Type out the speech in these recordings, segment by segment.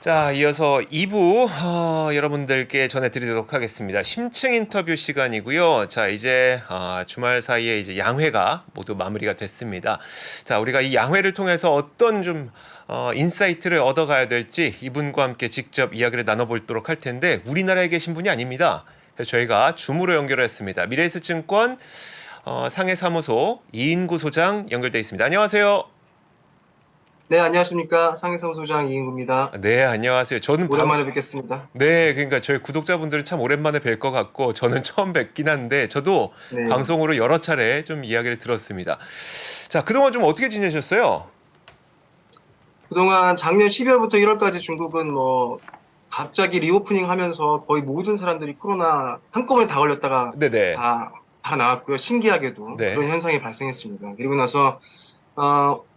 자, 이어서 2부 여러분들께 전해드리도록 하겠습니다. 심층 인터뷰 시간이고요. 자, 이제 주말 사이에 이제 양회가 모두 마무리가 됐습니다. 자, 우리가 이 양회를 통해서 어떤 좀 인사이트를 얻어가야 될지 이분과 함께 직접 이야기를 나눠보도록 할 텐데 우리나라에 계신 분이 아닙니다. 그래서 저희가 줌으로 연결했습니다. 미래에셋증권 상해사무소 이인구 소장 연결돼 있습니다. 안녕하세요. 네, 안녕하십니까. 상해사무소장 이인구입니다. 네, 안녕하세요. 오랜만에 뵙겠습니다. 네, 그러니까 저희 구독자분들은 참 오랜만에 뵐 것 같고 저는 처음 뵙긴 한데 저도 네. 방송으로 여러 차례 좀 이야기를 들었습니다. 자, 그동안 좀 어떻게 지내셨어요? 그동안 작년 12월부터 1월까지 중국은 갑자기 리오프닝 하면서 거의 모든 사람들이 코로나 한꺼번에 다 걸렸다가 네네. 다 나왔고요. 신기하게도 네. 그런 현상이 발생했습니다. 그리고 나서,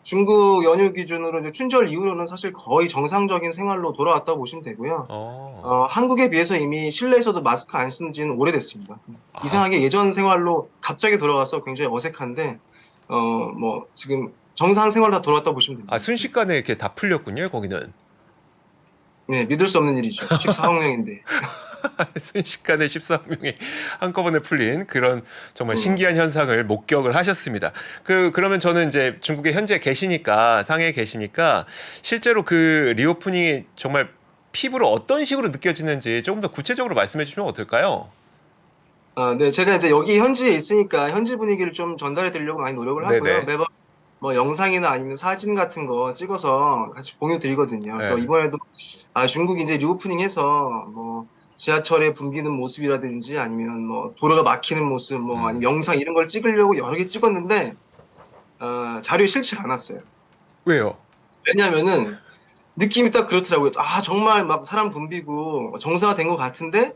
중국 연휴 기준으로 이제 춘절 이후로는 사실 거의 정상적인 생활로 돌아왔다고 보시면 되고요. 어. 한국에 비해서 이미 실내에서도 마스크 안 쓰는 지는 오래됐습니다. 아, 이상하게 예전 생활로 갑자기 돌아와서 굉장히 어색한데, 지금 정상 생활 다 돌아왔다고 보시면 됩니다. 순식간에 이렇게 다 풀렸군요, 거기는. 네, 믿을 수 없는 일이죠. 14억 명인데. 순식간에 14명이 한꺼번에 풀린 그런 정말 네. 신기한 현상을 목격을 하셨습니다. 그러면 저는 이제 중국에 현재 계시니까, 상해에 계시니까 실제로 그 리오프닝이 정말 피부로 어떤 식으로 느껴지는지 조금 더 구체적으로 말씀해 주시면 어떨까요? 네, 제가 이제 여기 현지에 있으니까 현지 분위기를 좀 전달해 드리려고 많이 노력을 하고요. 네네. 매번 영상이나 아니면 사진 같은 거 찍어서 같이 공유 드리거든요. 그래서 네. 이번에도 중국이 이제 리오프닝 해서 지하철에 붐비는 모습이라든지 아니면 도로가 막히는 모습 아니면 음. 영상 이런 걸 찍으려고 여러 개 찍었는데 자료에 실지가 않았어요. 왜요? 왜냐면은 느낌이 딱 그렇더라고요. 정말 막 사람 붐비고 정상화된 것 같은데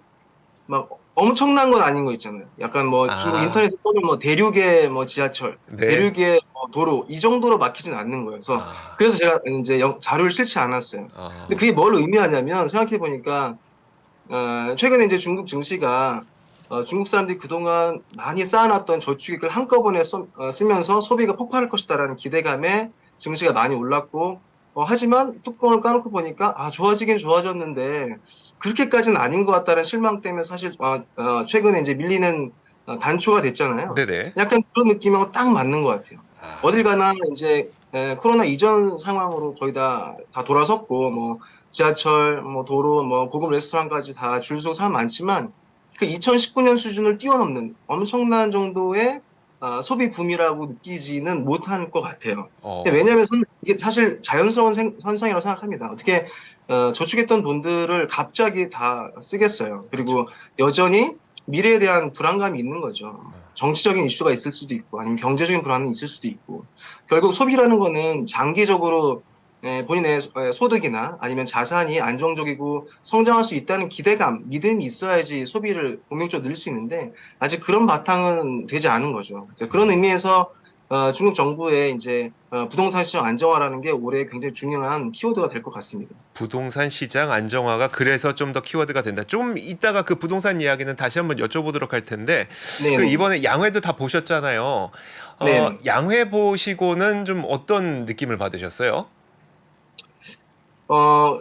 막 엄청난 건 아닌 거 있잖아요. 약간 중국 아, 인터넷에 보면 대륙의 지하철, 네. 대륙의 도로 이 정도로 막히진 않는 거예요. 아, 그래서 제가 이제 자료를 실지 않았어요. 근데 아, 그게 뭘 의미하냐면 생각해 보니까 최근에 이제 중국 증시가 중국 사람들이 그동안 많이 쌓아놨던 저축액을 한꺼번에 쓰면서 소비가 폭발할 것이다라는 기대감에 증시가 많이 올랐고, 하지만 뚜껑을 까놓고 보니까 좋아지긴 좋아졌는데 그렇게까지는 아닌 것 같다는 실망 때문에 사실 최근에 이제 밀리는 단초가 됐잖아요. 네네. 약간 그런 느낌하고 딱 맞는 것 같아요. 어딜 아, 가나 이제 코로나 이전 상황으로 거의 다 돌아섰고 지하철, 도로, 고급 레스토랑까지 다 줄 서고 사람 많지만 그 2019년 수준을 뛰어넘는 엄청난 정도의 소비 붐이라고 느끼지는 못할 것 같아요. 어, 왜냐하면 이게 사실 자연스러운 현상이라고 생각합니다. 어떻게 저축했던 돈들을 갑자기 다 쓰겠어요. 그쵸. 그리고 여전히 미래에 대한 불안감이 있는 거죠. 정치적인 이슈가 있을 수도 있고 아니면 경제적인 불안이 있을 수도 있고 결국 소비라는 거는 장기적으로 본인의 소득이나 아니면 자산이 안정적이고 성장할 수 있다는 기대감, 믿음이 있어야지 소비를 본격적으로 늘 수 있는데 아직 그런 바탕은 되지 않은 거죠. 그런 의미에서 중국 정부의 이제 부동산 시장 안정화라는 게 올해 굉장히 중요한 키워드가 될 것 같습니다. 부동산 시장 안정화가 그래서 좀 더 키워드가 된다. 좀 이따가 그 부동산 이야기는 다시 한번 여쭤보도록 할 텐데 그 네네. 이번에 양회도 다 보셨잖아요. 네네. 양회 보시고는 좀 어떤 느낌을 받으셨어요?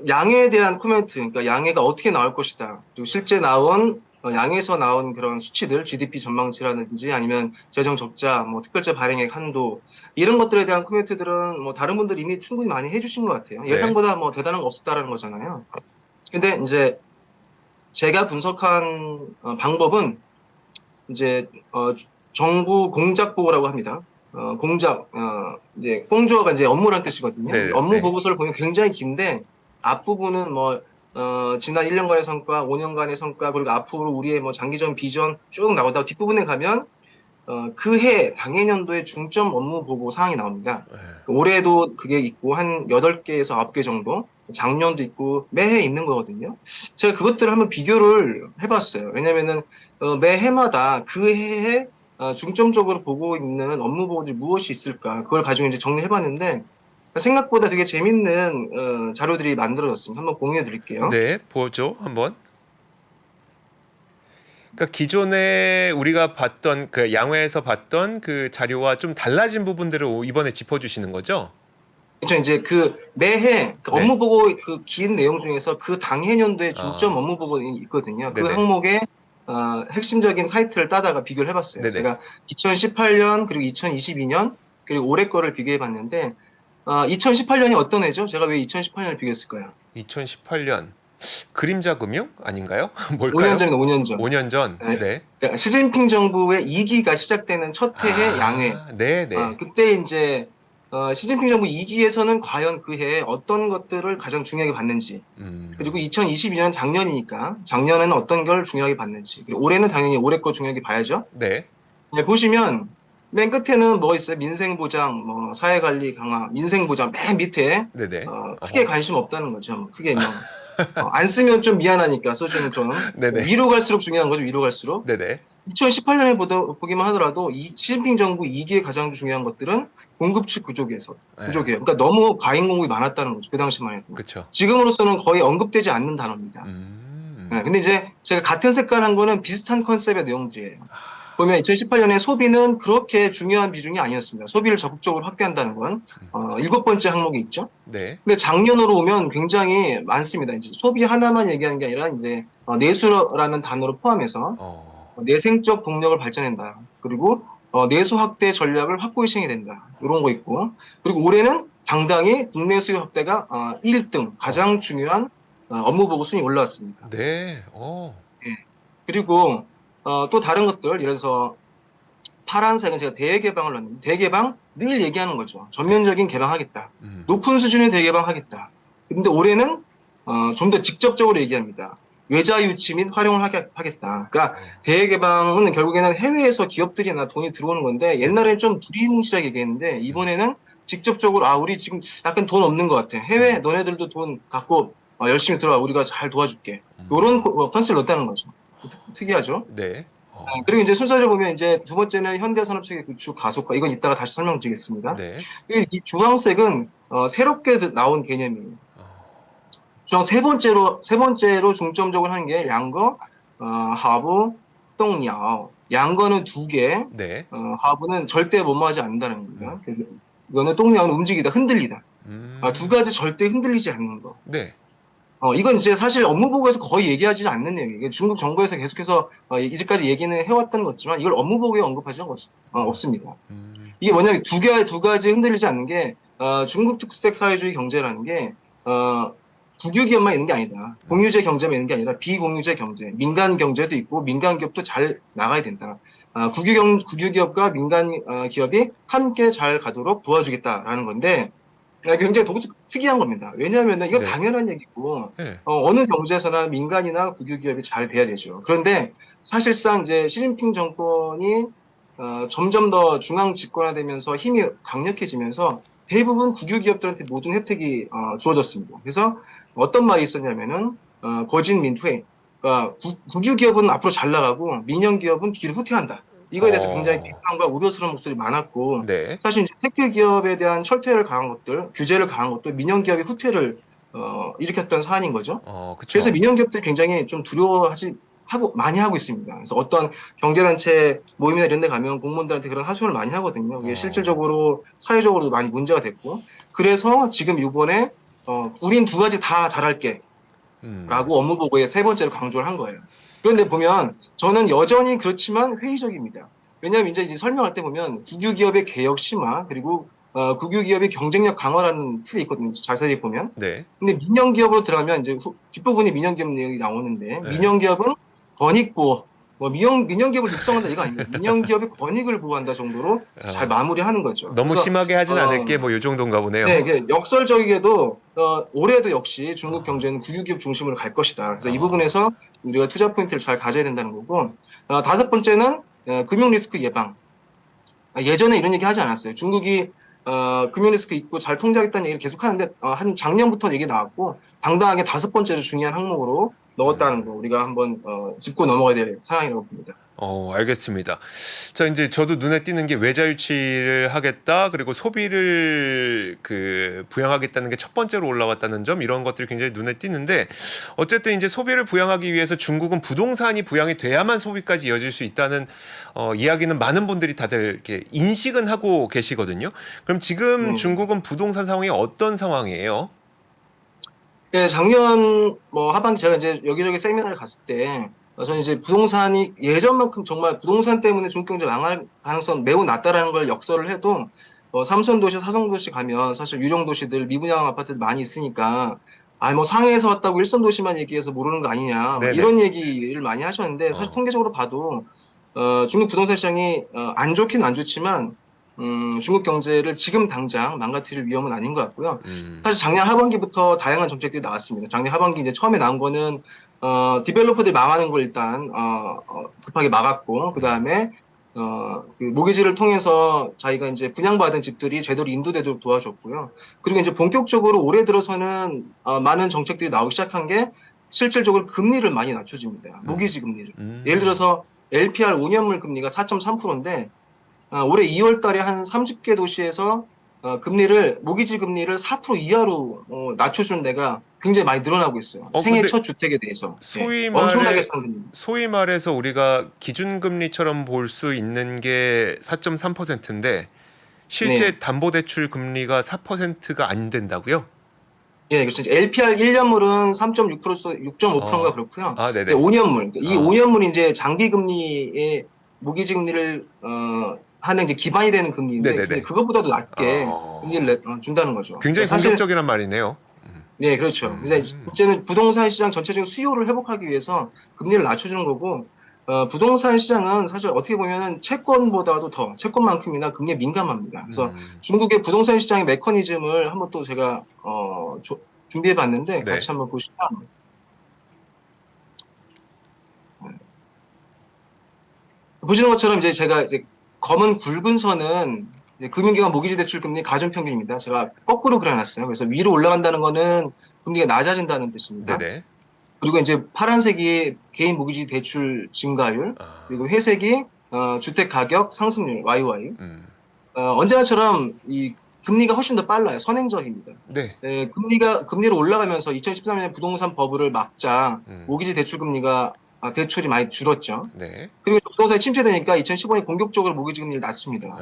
양해에 대한 코멘트, 그러니까 양해가 어떻게 나올 것이다. 그리고 실제 나온 양에서 나온 그런 수치들, GDP 전망치라든지 아니면 재정 적자, 특별제 발행액 한도 이런 것들에 대한 코멘트들은 다른 분들이 이미 충분히 많이 해주신 것 같아요. 네. 예상보다 대단한 거 없었다라는 거잖아요. 근데 이제 제가 분석한 방법은 이제 정부 공작 보고라고 합니다. 이제 공주어가 이제 업무란 뜻이거든요. 네, 업무 네. 보고서를 보면 굉장히 긴데 앞부분은 지난 1년간의 성과, 5년간의 성과, 그리고 앞으로 우리의 장기적 비전 쭉 나오다가 뒷부분에 가면 그 해 당해년도의 중점 업무 보고 사항이 나옵니다. 올해도 그게 있고 한 8개에서 9개 정도, 작년도 있고 매해 있는 거거든요. 제가 그것들을 한번 비교를 해봤어요. 왜냐면은 매해마다 그 해에 중점적으로 보고 있는 업무 보고들이 무엇이 있을까 그걸 가지고 이제 정리해봤는데 생각보다 되게 재밌는 자료들이 만들어졌습니다. 한번 공유해 드릴게요. 네, 보죠. 한번. 그러니까 기존에 우리가 봤던 그 양회에서 봤던 그 자료와 좀 달라진 부분들을 이번에 짚어 주시는 거죠? 그렇죠. 이제 그 매해 그 네. 업무 보고 그 긴 내용 중에서 그 당해년도에 중점 아. 업무 보고가 있거든요. 그 네네. 항목에 핵심적인 타이틀을 따다가 비교를 해봤어요. 네네. 제가 2018년 그리고 2022년 그리고 올해 거를 비교해봤는데 2018년이 어떤 해죠? 제가 왜 2018년을 비교했을까요? 2018년 그림자 금융 아닌가요? 5년 뭘까요? 전입니다. 5년 전. 5년 전. 네. 네. 그러니까 시진핑 정부의 2기가 시작되는 첫 해의 양해. 아, 네네. 그때 이제 시진핑 정부 2기에서는 과연 그 해에 어떤 것들을 가장 중요하게 봤는지, 그리고 2022년 작년이니까 작년에는 어떤 걸 중요하게 봤는지, 그리고 올해는 당연히 올해 거 중요하게 봐야죠. 네. 네, 보시면 맨 끝에는 뭐가 있어요? 민생보장, 뭐 사회관리 강화, 민생보장 맨 밑에 네네. 크게 어허. 관심 없다는 거죠. 뭐 크게 뭐 안 쓰면 좀 미안하니까 써주는 좀 네네. 위로 갈수록 중요한 거죠. 위로 갈수록. 네네. 2018년에 보기만 하더라도 이 시진핑 정부 2기의 가장 중요한 것들은 공급 측 구조 개선, 구조 네. 개혁. 그러니까 너무 과잉 공급이 많았다는 거죠. 그 당시만 해도. 그쵸. 지금으로서는 거의 언급되지 않는 단어입니다. 네, 근데 이제 제가 같은 색깔 한 거는 비슷한 컨셉의 내용들이에요. 보면 2018년에 소비는 그렇게 중요한 비중이 아니었습니다. 소비를 적극적으로 확대한다는 건 7번째 항목이 있죠. 네. 근데 작년으로 오면 굉장히 많습니다. 이제 소비 하나만 얘기하는 게 아니라 이제 내수라는 단어를 포함해서 내생적 동력을 발전한다. 그리고 내수 확대 전략을 확고히 시행해야 된다. 이런 거 있고. 그리고 올해는 당당히 국내 수요 확대가 1등 가장 중요한 업무 보고 순위 올라왔습니다. 네. 예. 그리고 또 다른 것들 예를 들어서 파란색은 제가 대개방을 넣었는데 대개방 늘 얘기하는 거죠. 전면적인 개방하겠다. 높은 수준의 대개방하겠다. 근데 올해는 좀 더 직접적으로 얘기합니다. 외자 유치 및 활용을 하겠다. 그러니까 대개방은 결국에는 해외에서 기업들이나 돈이 들어오는 건데 옛날에는 좀 두리뭉실하게 얘기했는데 이번에는 직접적으로 우리 지금 약간 돈 없는 것 같아. 해외 너네들도 돈 갖고 열심히 들어와. 우리가 잘 도와줄게. 이런 컨셉을 넣었다는 거죠. 특이하죠. 네. 그리고 이제 순서를 보면 이제 두 번째는 현대산업체계 구축 가속화. 이건 이따가 다시 설명드리겠습니다. 네. 그리고 이 주황색은 새롭게 나온 개념이에요. 세 번째로 중점적으로 하는 게 양거, 하부, 똥야오. 양거는 2개, 네. 하부는 절대 뭐뭐하지 않는다는 겁니다. 그래서 이거는 똥야오는 움직이다, 흔들리다. 두 가지 절대 흔들리지 않는 거. 네. 이건 이제 사실 업무 보고에서 거의 얘기하지 않는 내용이에요. 중국 정부에서 계속해서 이제까지 얘기는 해왔던 거지만 이걸 업무 보고에 언급하지는 없습니다. 이게 뭐냐면 두 가지 흔들리지 않는 게 중국 특색 사회주의 경제라는 게 국유기업만 있는 게 아니다. 공유제 경제만 있는 게 아니라 비공유제 경제, 민간 경제도 있고 민간 기업도 잘 나가야 된다. 국유기업과 민간 기업이 함께 잘 가도록 도와주겠다라는 건데 굉장히 특이한 겁니다. 왜냐하면 이건 네. 당연한 얘기고 네. 어느 경제에서나 민간이나 국유기업이 잘 돼야 되죠. 그런데 사실상 이제 시진핑 정권이 점점 더 중앙 집권화되면서 힘이 강력해지면서 대부분 국유기업들한테 모든 혜택이 주어졌습니다. 그래서 어떤 말이 있었냐면은 거진민투회, 그러니까 국유기업은 앞으로 잘 나가고 민영기업은 뒤로 후퇴한다. 이거에 대해서 굉장히 비판과 우려스러운 목소리 많았고 네. 사실 이제 테크 기업에 대한 철퇴를 가한 것들, 규제를 가한 것들, 민영 기업의 후퇴를 일으켰던 사안인 거죠. 그쵸. 그래서 민영 기업들이 굉장히 좀 많이 하고 있습니다. 그래서 어떤 경제단체 모임이나 이런 데 가면 공무원들한테 그런 하소연을 많이 하거든요. 이게 실질적으로 사회적으로도 많이 문제가 됐고 그래서 지금 이번에 우린 2가지 다 잘할게 라고 업무 보고에 3번째로 강조를 한 거예요. 그런데 보면 저는 여전히 그렇지만 회의적입니다. 왜냐하면 이제 설명할 때 보면 국유기업의 개혁 심화 그리고 국유기업의 경쟁력 강화라는 틀이 있거든요. 자세히 보면. 네. 근데 민영기업으로 들어가면 이제 뒷부분이 민영기업 내용이 나오는데 네. 민영기업은 권익보호, 민영기업을 육성한다 이거 아닙니다. 민영기업의 권익을 보호한다 정도로 잘 마무리하는 거죠. 너무 심하게 하진 않을게 뭐 요 정도인가 보네요. 네, 이게 역설적이게도 올해도 역시 중국 경제는 국유기업 중심으로 갈 것이다. 그래서 이 부분에서 우리가 투자 포인트를 잘 가져야 된다는 거고 5번째는 금융 리스크 예방. 예전에 이런 얘기 하지 않았어요. 중국이 금융 리스크 있고 잘 통제하겠다는 얘기를 계속 하는데 한 작년부터 얘기 나왔고 당당하게 5번째로 중요한 항목으로 넣었다는 거 우리가 한번 짚고 넘어가야 될 상황이라고 봅니다. 알겠습니다. 자, 이제 저도 눈에 띄는 게 외자 유치를 하겠다, 그리고 소비를 부양하겠다는 게 첫 번째로 올라왔다는 점, 이런 것들이 굉장히 눈에 띄는데, 어쨌든 이제 소비를 부양하기 위해서 중국은 부동산이 부양이 돼야만 소비까지 이어질 수 있다는 이야기는 많은 분들이 다들 이렇게 인식은 하고 계시거든요. 그럼 지금 중국은 부동산 상황이 어떤 상황이에요? 예, 작년 뭐 하반기 제가 이제 여기저기 세미나를 갔을 때 저는 이제 부동산이 예전만큼 정말 부동산 때문에 중국 경제 망할 가능성 매우 낮다라는 걸 역설을 해도 삼선도시, 사성도시 가면 사실 유령 도시들 미분양 아파트들 많이 있으니까 뭐 상해에서 왔다고 일선 도시만 얘기해서 모르는 거 아니냐 뭐 네네. 이런 얘기를 많이 하셨는데 사실 통계적으로 봐도 중국 부동산 시장이 안 좋긴 안 좋지만 중국 경제를 지금 당장 망가뜨릴 위험은 아닌 것 같고요. 사실 작년 하반기부터 다양한 정책들이 나왔습니다. 작년 하반기 이제 처음에 나온 거는 디벨로퍼들이 망하는 걸 일단 급하게 막았고 그 다음에 그 모기지를 통해서 자기가 이제 분양받은 집들이 제대로 인도되도록 도와줬고요. 그리고 이제 본격적으로 올해 들어서는 많은 정책들이 나오기 시작한 게 실질적으로 금리를 많이 낮춰줍니다. 모기지 금리를. 예를 들어서 LPR 5년물 금리가 4.3%인데 올해 2월 달에 한 30개 도시에서 금리를 모기지 금리를 4% 이하로 낮춰준 데가 굉장히 많이 늘어나고 있어요. 생애 근데 첫 주택에 대해서. 소위 엄청나게 말해 싼 금리. 소위 말해서 우리가 기준금리처럼 볼 수 있는 게 4.3%인데 실제 네. 담보대출 금리가 4%가 안 된다고요? 예, 그렇죠. LPR 1년물은 3.6%에서 6.5%가 그렇고요. 이제 네네. 5년물. 이 5년물이 이제 장기 금리의 모기지 금리를 하는 이제 기반이 되는 금리인데 네네네. 그것보다도 낮게 금리를 준다는 거죠. 굉장히 사실 공격적이란 말이네요. 네, 그렇죠. 이제 이제는 부동산 시장 전체적인 수요를 회복하기 위해서 금리를 낮춰주는 거고, 부동산 시장은 사실 어떻게 보면은 채권보다도 더, 채권만큼이나 금리에 민감합니다. 그래서 중국의 부동산 시장의 메커니즘을 한번 또 제가, 준비해 봤는데 네. 같이 한번 보시면, 보시는 것처럼 이제 제가 이제 검은 굵은 선은 이제 금융기관 모기지 대출 금리 가중평균입니다. 제가 거꾸로 그려놨어요. 그래서 위로 올라간다는 거는 금리가 낮아진다는 뜻입니다. 네네. 그리고 이제 파란색이 개인 모기지 대출 증가율, 그리고 회색이 주택 가격 상승률 YY. 언제나처럼 이 금리가 훨씬 더 빨라요. 선행적입니다. 네. 금리로 올라가면서 2013년에 부동산 버블을 막자 모기지 대출 금리가 대출이 많이 줄었죠. 네. 그리고 부동산이 침체되니까 2015년에 공격적으로 모기지 금리를 낮춥니다.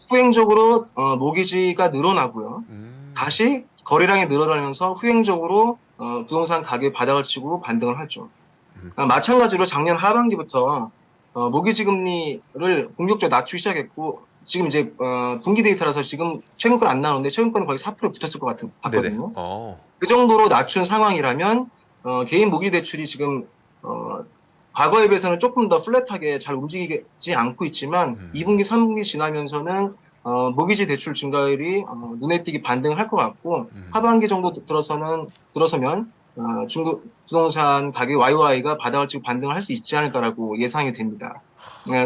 후행적으로 모기지가 늘어나고요. 다시 거래량이 늘어나면서 후행적으로 부동산 가격이 바닥을 치고 반등을 하죠. 마찬가지로 작년 하반기부터 모기지 금리를 공격적으로 낮추기 시작했고 지금 이제 분기 데이터라서 지금 최근 건 안 나오는데 최근 거는 거의 4%에 붙었을 것 같거든요. 그 정도로 낮춘 상황이라면 개인 모기지 대출이 지금 과거에 비해서는 조금 더 플랫하게 잘 움직이지 않고 있지만 2분기, 3분기 지나면서는 모기지 대출 증가율이 눈에 띄게 반등할 것 같고 하반기 정도 들어서면 중국 부동산 가격 YY가 바닥을 치고 반등을 할 수 있지 않을까라고 예상이 됩니다.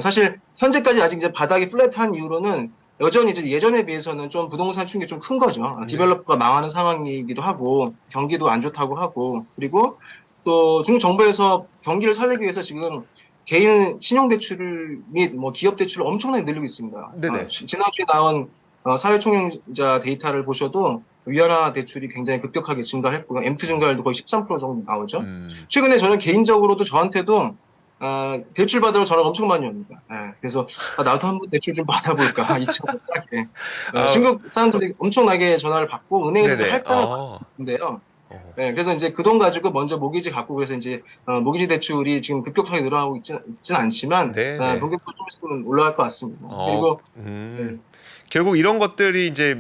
사실 현재까지 아직 이제 바닥이 플랫한 이유로는 여전히 이제 예전에 비해서는 좀 부동산 충격이 좀 큰 거죠. 디벨로퍼가 망하는 상황이기도 하고 경기도 안 좋다고 하고 그리고 또 중국 정부에서 경기를 살리기 위해서 지금 개인 신용대출 및 뭐 기업대출을 엄청나게 늘리고 있습니다. 네네. 지난주에 나온 사회총용자 데이터를 보셔도 위안화 대출이 굉장히 급격하게 증가했고요. M2 증가율도 거의 13% 정도 나오죠. 최근에 저는 개인적으로도 저한테도 대출 받으러 전화가 엄청 많이 옵니다. 그래서 나도 한번 대출 좀 받아볼까 이처럼 싸게. 중국 사람들이 엄청나게 전화를 받고 은행에서 할당을 받는데요. 네, 그래서 이제 그 돈 가지고 먼저 모기지 갖고 그래서 이제 모기지 대출이 지금 급격하게 늘어나고 있지는 않지만 본격적으로 좀 있으면 올라갈 것 같습니다. 그리고 결국 이런 것들이 이제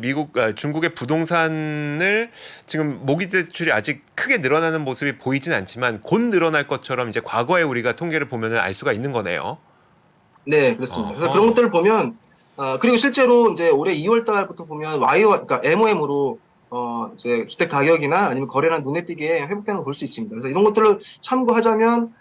중국의 부동산을 지금 모기지 대출이 아직 크게 늘어나는 모습이 보이진 않지만 곧 늘어날 것처럼 이제 과거에 우리가 통계를 보면은 알 수가 있는 거네요. 네, 그렇습니다. 그래서 그런 것들을 보면 그리고 실제로 이제 올해 2월 달부터 보면 그러니까 MOM으로 이제 주택 가격이나 아니면 거래량 눈에 띄게 회복되는 걸 볼 수 있습니다. 그래서 이런 것들을 참고하자면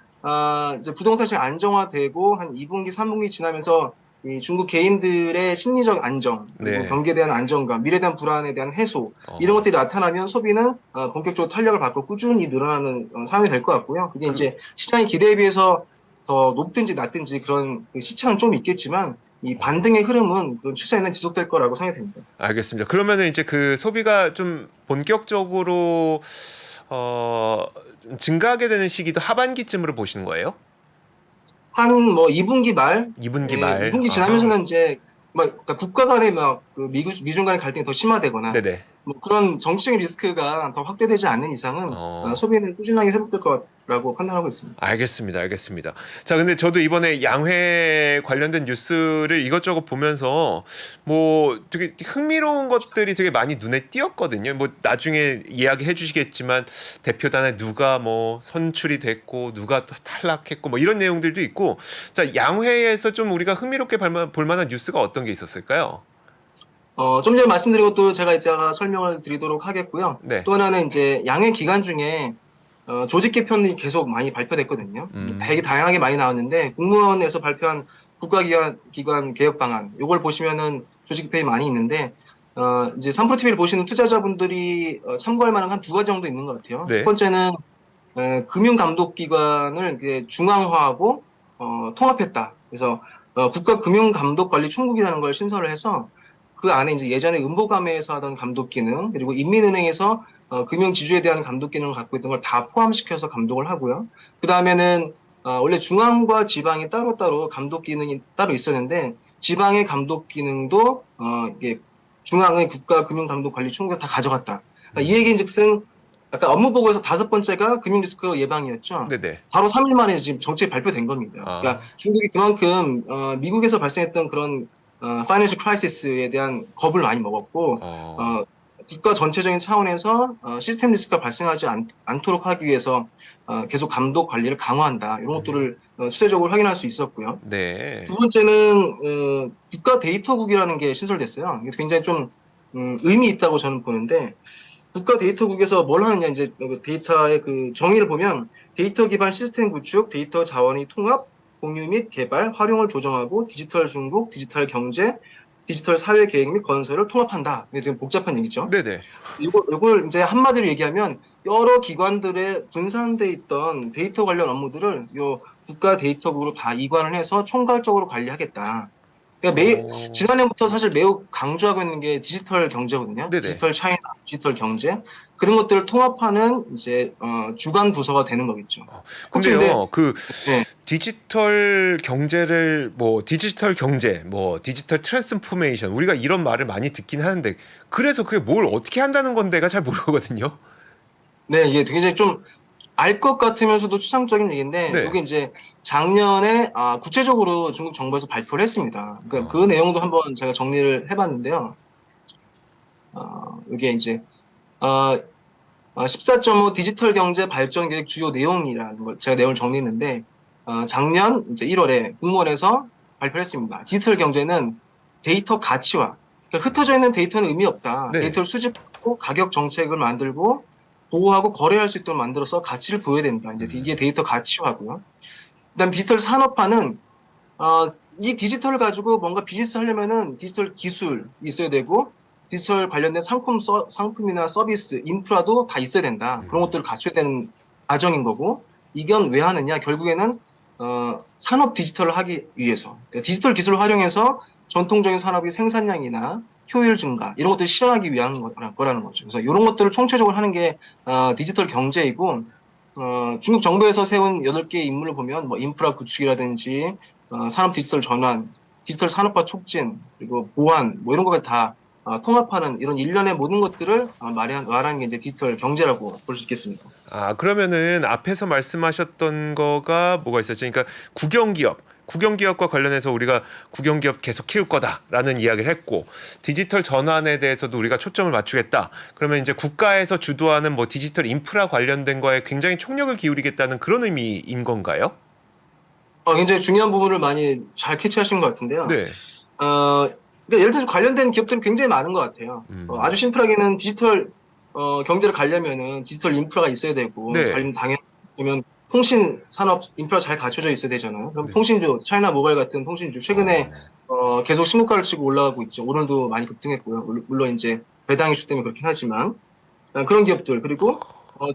이제 부동산 시장 안정화되고 한 2분기, 3분기 지나면서 이 중국 개인들의 심리적 안정, 그리고 네. 경기에 대한 안정감, 미래에 대한 불안에 대한 해소 어. 이런 것들이 나타나면 소비는 본격적으로 탄력을 받고 꾸준히 늘어나는 상황이 될 것 같고요. 그게 그 이제 시장의 기대에 비해서 더 높든지 낮든지 그런 그 시차는 좀 있겠지만 이 반등의 흐름은 그런 추세는 지속될 거라고 생각이 됩니다. 알겠습니다. 그러면은 이제 그 소비가 좀 본격적으로 좀 증가하게 되는 시기도 하반기쯤으로 보시는 거예요? 한 뭐 2분기 말, 2분기 예, 말. 2분기 아하. 지나면서는 이제 막 그러니까 국가 간의 막그 미중 간의 갈등이 더 심화되거나 네네. 뭐 그런 정치적인 리스크가 더 확대되지 않는 이상은 어. 소비는 꾸준하게 회복될 거라고 판단하고 있습니다. 알겠습니다. 알겠습니다. 자, 근데 저도 이번에 양회 관련된 뉴스를 이것저것 보면서 뭐 되게 흥미로운 것들이 되게 많이 눈에 띄었거든요. 뭐 나중에 이야기해 주시겠지만 대표단에 누가 뭐 선출이 됐고 누가 또 탈락했고 뭐 이런 내용들도 있고. 자, 양회에서 좀 우리가 흥미롭게 볼 만한 뉴스가 어떤 게 있었을까요? 좀 전에 말씀드린 것도 제가 이따가 설명을 드리도록 하겠고요. 네. 또 하나는 이제 양해 기간 중에 조직 개편이 계속 많이 발표됐거든요. 되게 음. 다양하게 많이 나왔는데 공무원에서 발표한 기관 개혁 방안, 이걸 보시면은 조직 개편이 많이 있는데 이제 삼프로TV를 보시는 투자자분들이 참고할 만한 한 두 가지 정도 있는 것 같아요. 첫 네. 번째는 금융감독기관을 이제 중앙화하고 통합했다. 그래서 국가금융감독관리총국이라는 걸 신설을 해서 그 안에 이제 예전에 음보감에서 하던 감독 기능 그리고 인민은행에서 금융 지주에 대한 감독 기능을 갖고 있던 걸 다 포함시켜서 감독을 하고요. 그 다음에는 원래 중앙과 지방이 따로따로 감독 기능이 따로 있었는데 지방의 감독 기능도 이게 중앙의 국가금융감독관리총국에서 다 가져갔다. 그러니까 이 얘기인즉슨 아까 업무 보고에서 다섯 번째가 금융 리스크 예방이었죠. 네네. 바로 3일 만에 지금 정책이 발표된 겁니다. 아. 그러니까 중국이 그만큼 미국에서 발생했던 그런 파이낸셜 크라이시스에 대한 겁을 많이 먹었고 어. 국가 전체적인 차원에서 시스템 리스크가 발생하지 않도록 하기 위해서 계속 감독 관리를 강화한다. 이런 것들을 수세적으로 확인할 수 있었고요. 네. 두 번째는 국가 데이터국이라는 게 신설됐어요. 이게 굉장히 좀 의미 있다고 저는 보는데 국가 데이터국에서 뭘 하느냐 이제 데이터의 그 정의를 보면 데이터 기반 시스템 구축, 데이터 자원의 통합, 공유 및 개발, 활용을 조정하고 디지털 중국, 디지털 경제, 디지털 사회 계획 및 건설을 통합한다. 이게 되게 복잡한 얘기죠. 네네. 이걸 이제 한마디로 얘기하면 여러 기관들의 분산돼 있던 데이터 관련 업무들을 요 국가 데이터국으로 다 이관을 해서 총괄적으로 관리하겠다. 그러니까 지난해부터 사실 매우 강조하고 있는 게 디지털 경제거든요. 네네. 디지털 차이나, 디지털 경제 그런 것들을 통합하는 이제 주간 부서가 되는 거겠죠. 혹시 근데요, 그 네. 디지털 경제를 뭐 디지털 경제, 뭐 디지털 트랜스포메이션 우리가 이런 말을 많이 듣긴 하는데 그래서 그게 뭘 어떻게 한다는 건데가 잘 모르거든요. 네, 이게 굉장히 좀 알 것 같으면서도 추상적인 얘기인데 네. 이게 이제 작년에 구체적으로 중국 정부에서 발표를 했습니다. 그러니까 그 내용도 한번 제가 정리를 해봤는데요. 이게 이제 14.5 디지털 경제 발전 계획 주요 내용이라는 걸 제가 내용을 정리했는데 작년 이제 1월에 공무원에서 발표했습니다. 디지털 경제는 데이터 가치화. 그러니까 흩어져 있는 데이터는 의미 없다. 네. 데이터를 수집하고 가격 정책을 만들고 보호하고 거래할 수 있도록 만들어서 가치를 부여해야 된다. 이제 이게 데이터 가치화고요. 그다음 디지털 산업화는 이 디지털을 가지고 뭔가 비즈니스 하려면은 디지털 기술이 있어야 되고 디지털 관련된 상품이나 서비스, 인프라도 다 있어야 된다. 그런 것들을 갖춰야 되는 과정인 거고 이건 왜 하느냐? 결국에는 산업 디지털을 하기 위해서 그러니까 디지털 기술을 활용해서 전통적인 산업의 생산량이나 효율 증가 이런 것들을 실현하기 위한 거라는 거죠. 그래서 이런 것들을 총체적으로 하는 게 디지털 경제이고 중국 정부에서 세운 8개의 임무를 보면 뭐 인프라 구축이라든지 산업 디지털 전환, 디지털 산업화 촉진, 그리고 보안 뭐 이런 것까지 다 통합하는 이런 일련의 모든 것들을 말하는 게 이제 디지털 경제라고 볼 수 있겠습니다. 그러면은 앞에서 말씀하셨던 거가 뭐가 있었죠? 그러니까 국영기업과 관련해서 우리가 국영기업 계속 키울 거다라는 이야기를 했고 디지털 전환에 대해서도 우리가 초점을 맞추겠다. 그러면 이제 국가에서 주도하는 뭐 디지털 인프라 관련된 거에 굉장히 총력을 기울이겠다는 그런 의미인 건가요? 굉장히 중요한 부분을 많이 잘 캐치하신 것 같은데요. 네. 그러니까 예를 들어서 관련된 기업들이 굉장히 많은 것 같아요. 아주 심플하게는 디지털 경제를 가려면은 디지털 인프라가 있어야 되고 네. 당연히 통신 산업 인프라 잘 갖춰져 있어야 되잖아요. 그럼 네. 통신주, 차이나 모바일 같은 통신주 최근에 계속 신고가를 치고 올라가고 있죠. 오늘도 많이 급등했고요. 물론 이제 배당 이슈 때문에 그렇긴 하지만 그런 기업들 그리고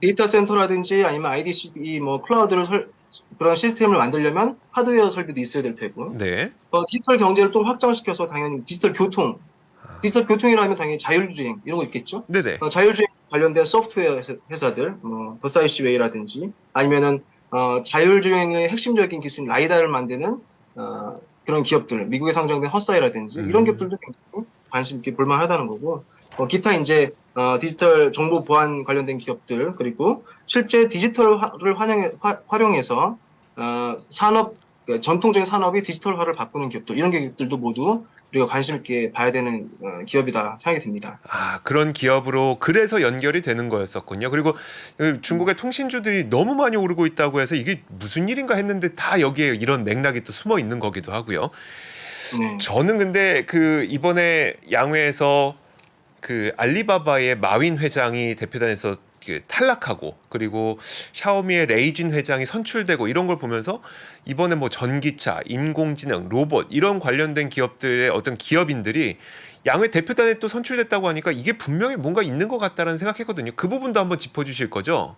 데이터 센터라든지 아니면 IDC 뭐 그런 시스템을 만들려면 하드웨어 설비도 있어야 될 테고 네. 디지털 경제를 또 확장시켜서 당연히 디지털 교통이라면 당연히 자율주행 이런 거 있겠죠. 네네. 자율주행 관련된 소프트웨어 회사들, 더사이시웨이라든지 아니면은 자율주행의 핵심적인 기술인 라이다를 만드는 그런 기업들, 미국에 상장된 허사이라든지 이런 기업들도 굉장히 관심 있게 볼만하다는 거고, 기타 이제 디지털 정보 보안 관련된 기업들 그리고 실제 디지털을 활용해서 그러니까 전통적인 산업이 디지털화를 바꾸는 기업들 이런 기업들도 모두 우리가 관심 있게 봐야 되는 기업이다 생각이 듭니다. 아, 그런 기업으로 그래서 연결이 되는 거였었군요. 그리고 중국의 통신주들이 너무 많이 오르고 있다고 해서 이게 무슨 일인가 했는데 다 여기에 이런 맥락이 또 숨어 있는 거기도 하고요. 네. 저는 근데 그 이번에 양회에서 그 알리바바의 마윈 회장이 대표단에서 탈락하고 그리고 샤오미의 레이진 회장이 선출되고 이런 걸 보면서 이번에 뭐 전기차, 인공지능, 로봇 이런 관련된 기업들의 어떤 기업인들이 양회 대표단에 또 선출됐다고 하니까 이게 분명히 뭔가 있는 것 같다라는 생각했거든요. 그 부분도 한번 짚어주실 거죠?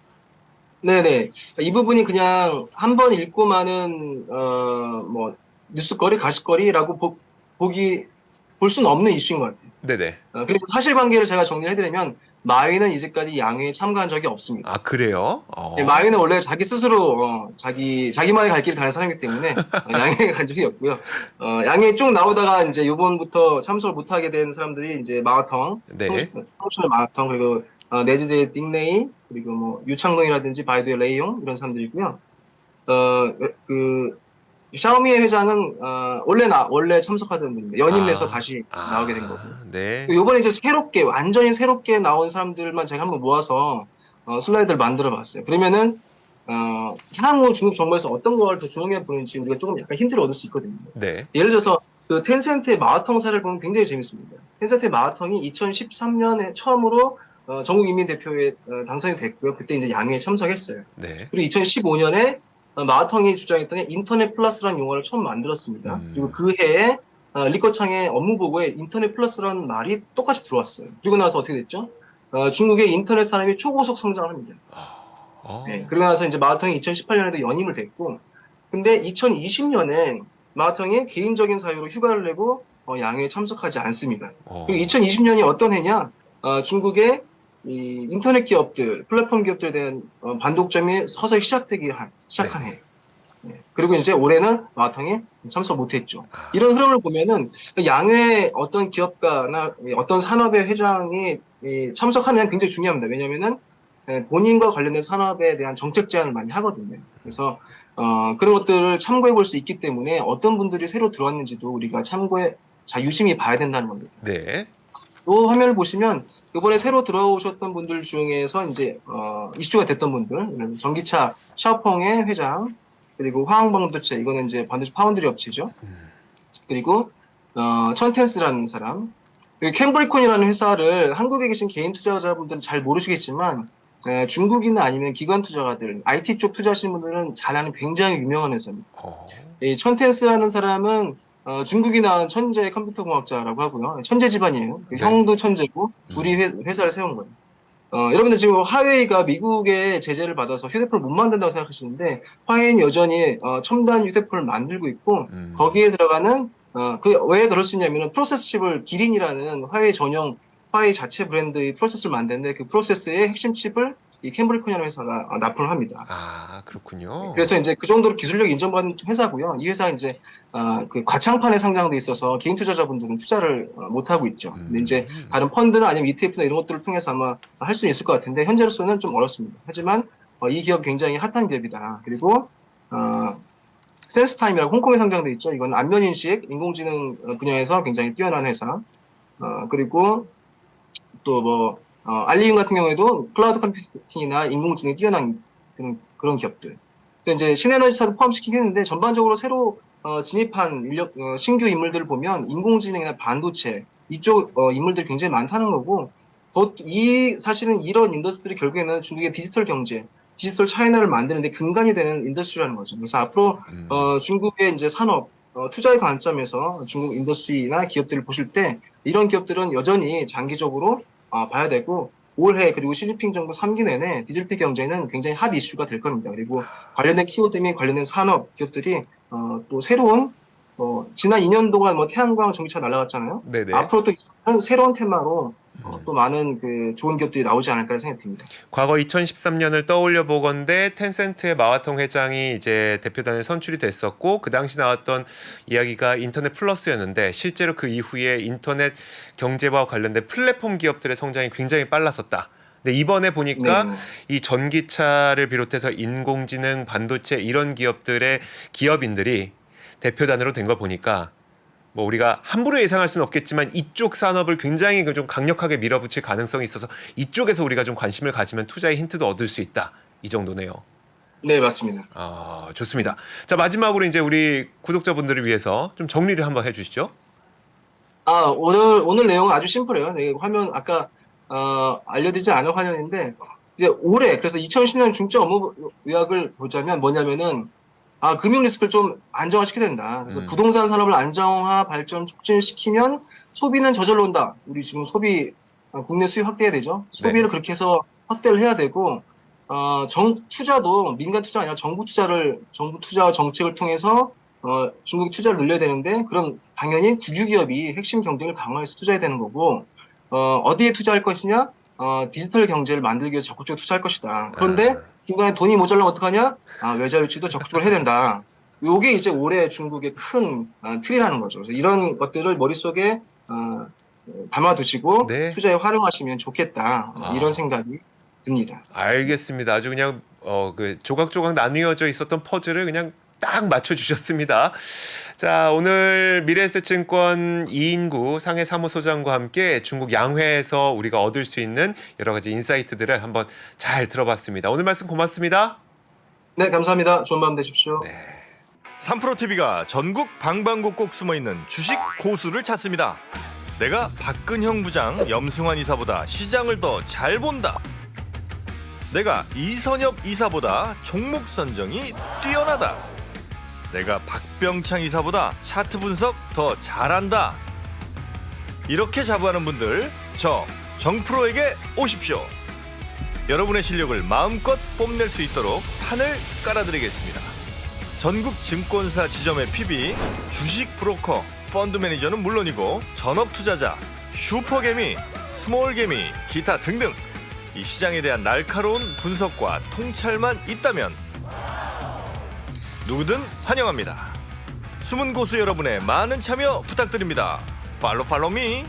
네네. 이 부분이 그냥 한 번 읽고만은 뭐 뉴스거리, 가십거리라고 볼 수는 없는 이슈인 것 같아요. 네네. 그리고 사실관계를 제가 정리해드리면 마윈은 이제까지 양회에 참가한 적이 없습니다. 아, 그래요? 네, 마윈은 원래 자기 스스로 자기만의 갈 길을 가는 사람이기 때문에 양회에 간 적이 없고요. 양회에 쭉 나오다가 이제 요번부터 참석을 못하게 된 사람들이 이제 마라텅, 네. 청춘의 마라텅 그리고 내지제의 띵레이 그리고 뭐 유창동이라든지 바이두의 레이용 이런 사람들이고요. 그 샤오미의 회장은 원래 참석하던 분인데 연임돼서 다시 나오게 된 거고요. 네. 요번에 이제 완전히 새롭게 나온 사람들만 제가 한번 모아서 슬라이드를 만들어 봤어요. 그러면은 향후 중국 정부에서 어떤 걸 더 주목해 보는지 우리가 조금 약간 힌트를 얻을 수 있거든요. 네. 예를 들어서 그 텐센트의 마라텅 사례를 보면 굉장히 재밌습니다. 텐센트의 마라텅이 2013년에 처음으로 전국 인민 대표에 당선이 됐고요. 그때 이제 양회에 참석했어요. 네. 그리고 2015년에 마라텅이 주장했던 인터넷 플러스라는 용어를 처음 만들었습니다. 그리고 그 해에 리커창의 업무 보고에 인터넷 플러스라는 말이 똑같이 들어왔어요. 그리고 나서 어떻게 됐죠? 중국의 인터넷 산업이 초고속 성장합니다. 네, 그리고 나서 이제 마라텅이 2018년에도 연임을 됐고, 근데 2020년에 마라텅이 개인적인 사유로 휴가를 내고 양회에 참석하지 않습니다. 그리고 2020년이 어떤 해냐? 중국의 이 인터넷 기업들, 플랫폼 기업들에 대한 반독점이 서서히 시작한 해. 네. 그리고 이제 올해는 마라탕에 참석 못했죠. 이런 흐름을 보면은 양회 어떤 기업가나 어떤 산업의 회장이 참석하는 게 굉장히 중요합니다. 왜냐면은 본인과 관련된 산업에 대한 정책 제안을 많이 하거든요. 그래서 그런 것들을 참고해 볼 수 있기 때문에 어떤 분들이 새로 들어왔는지도 우리가 유심히 봐야 된다는 겁니다. 네. 이 화면을 보시면 이번에 새로 들어오셨던 분들 중에서 이제 이슈가 됐던 분들, 전기차 샤오펑의 회장, 그리고 화학반도체 이거는 이제 반도체 파운드리 업체죠. 그리고 천텐스라는 사람, 그리고 캠브리콘이라는 회사를 한국에 계신 개인 투자자분들은 잘 모르시겠지만 중국이나 아니면 기관 투자가들, IT 쪽 투자하시는 분들은 잘 아는 굉장히 유명한 회사입니다. 이 천텐스라는 사람은 중국이 낳은 천재 컴퓨터 공학자라고 하고요. 천재 집안이에요. 네. 형도 천재고 둘이 회사를 세운 거예요. 여러분들 지금 화웨이가 미국의 제재를 받아서 휴대폰을 못 만든다고 생각하시는데 화웨이는 여전히 첨단 휴대폰을 만들고 있고 거기에 들어가는 왜 그럴 수 있냐면 프로세스 칩을 기린이라는 화웨이 자체 브랜드의 프로세스를 만드는데 그 프로세스의 핵심 칩을 이 캠브리콘이라는 회사가 납품을 합니다. 아, 그렇군요. 그래서 이제 그 정도로 기술력이 인정받는 회사고요. 이 회사가 이제 그 과창판에 상장돼 있어서 개인 투자자분들은 투자를 못 하고 있죠. 근데 이제 다른 펀드나 아니면 ETF나 이런 것들을 통해서 아마 할 수는 있을 것 같은데 현재로서는 좀 어렵습니다. 하지만 이 기업 굉장히 핫한 기업이다. 그리고 센스타임이라고 홍콩에 상장돼 있죠. 이건 안면 인식, 인공지능 분야에서 굉장히 뛰어난 회사. 그리고 또 뭐 알리움 같은 경우에도 클라우드 컴퓨팅이나 인공지능이 뛰어난 그런 기업들. 그래서 이제 신에너지사도 포함시키긴 했는데 전반적으로 새로 진입한 신규 인물들을 보면 인공지능이나 반도체 이쪽 인물들이 굉장히 많다는 거고 사실은 이런 인더스트리 결국에는 중국의 디지털 경제, 디지털 차이나를 만드는데 근간이 되는 인더스트리라는 거죠. 그래서 앞으로 중국의 이제 산업 투자의 관점에서 중국 인더스트리나 기업들을 보실 때 이런 기업들은 여전히 장기적으로 봐야 되고 올해 그리고 시진핑 정부 3기 내내 디지털 경제는 굉장히 핫 이슈가 될 겁니다. 그리고 관련된 키워드 및 관련된 산업 기업들이 또 새로운 지난 2년도가 태양광 전기차 날아갔잖아요. 네네. 앞으로 또 새로운 테마로 또 많은 그 좋은 기업들이 나오지 않을까 생각이 듭니다. 과거 2013년을 떠올려 보건대 텐센트의 마와통 회장이 이제 대표단에 선출이 됐었고 그 당시 나왔던 이야기가 인터넷 플러스였는데 실제로 그 이후에 인터넷 경제와 관련된 플랫폼 기업들의 성장이 굉장히 빨랐었다. 근데 이번에 보니까 네. 이 전기차를 비롯해서 인공지능, 반도체 이런 기업들의 기업인들이 대표단으로 된 걸 보니까 뭐 우리가 함부로 예상할 수는 없겠지만 이쪽 산업을 굉장히 좀 강력하게 밀어붙일 가능성이 있어서 이쪽에서 우리가 좀 관심을 가지면 투자의 힌트도 얻을 수 있다. 이 정도네요. 네, 맞습니다. 좋습니다. 자, 마지막으로 이제 우리 구독자분들을 위해서 좀 정리를 한번 해주시죠. 오늘 내용은 아주 심플해요. 네, 화면 아까 알려드리지 않은 화면인데 이제 올해 그래서 2010년 중점 업무 요약을 보자면 뭐냐면은 금융 리스크를 좀 안정화시켜야 된다. 그래서 부동산 산업을 안정화 발전 촉진시키면 소비는 저절로 온다. 우리 지금 소비 국내 수입 확대해야 되죠. 소비를 그렇게 해서 확대를 해야 되고 투자도 민간 투자 아니라 정부 투자와 정책을 통해서 중국 투자를 늘려야 되는데 그럼 당연히 국유기업이 핵심 경쟁을 강화해서 투자해야 되는 거고 어디에 투자할 것이냐? 디지털 경제를 만들기 위해서 적극적으로 투자할 것이다. 그런데 중간에 돈이 모자라면 어떡하냐? 외자 유치도 적극적으로 해야 된다. 요게 이제 올해 중국의 큰 틀이라는 거죠. 그래서 이런 것들을 머릿속에 담아두시고 네. 투자에 활용하시면 좋겠다. 이런 생각이 듭니다. 알겠습니다. 아주 그냥 그 조각조각 나뉘어져 있었던 퍼즐을 그냥 딱 맞춰주셨습니다. 자, 오늘 미래에셋증권 이인구 상해 사무소장과 함께 중국 양회에서 우리가 얻을 수 있는 여러 가지 인사이트들을 한번 잘 들어봤습니다. 오늘 말씀 고맙습니다. 네, 감사합니다. 좋은 밤 되십시오. 네. 3프로TV가 전국 방방곡곡 숨어있는 주식 고수를 찾습니다. 내가 박근형 부장, 염승환 이사보다 시장을 더 잘 본다. 내가 이선엽 이사보다 종목 선정이 뛰어나다. 내가 박병창 이사보다 차트 분석 더 잘한다. 이렇게 자부하는 분들, 저 정프로에게 오십시오. 여러분의 실력을 마음껏 뽐낼 수 있도록 판을 깔아드리겠습니다. 전국 증권사 지점의 PB, 주식 브로커, 펀드 매니저는 물론이고 전업 투자자, 슈퍼개미, 스몰개미, 기타 등등 이 시장에 대한 날카로운 분석과 통찰만 있다면 누구든 환영합니다. 숨은 고수 여러분의 많은 참여 부탁드립니다. 팔로우 미.